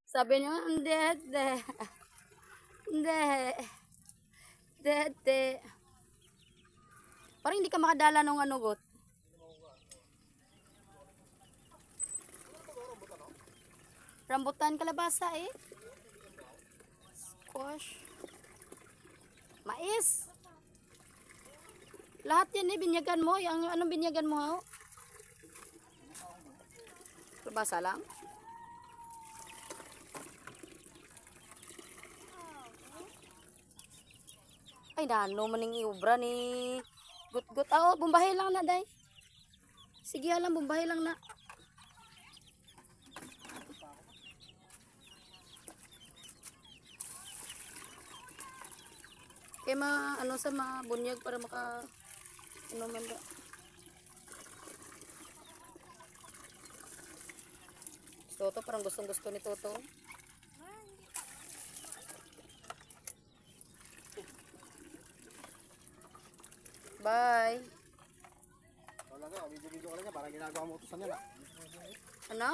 Sabi niyo, hindi, hindi. Hindi. Hindi. Parang hindi ka makadala nung ano, got. Rambutan, kalabasa eh. Squash. Mais. Lahat yan eh, binyagan mo. Yung, anong binyagan mo? Ho? Kalabasa lang. Ay, nano maning iubra ni gut-gut. Ah, oh, bumbahay lang na, day. Sige lang, bumbahay lang na. Kaya ano sa bunyag para maka ano man da. Toto parang gustong-gusto ni Toto. Bye. Wala nga, video-video ka lang niya, parang ginagawa mo utusan niya na. Ano?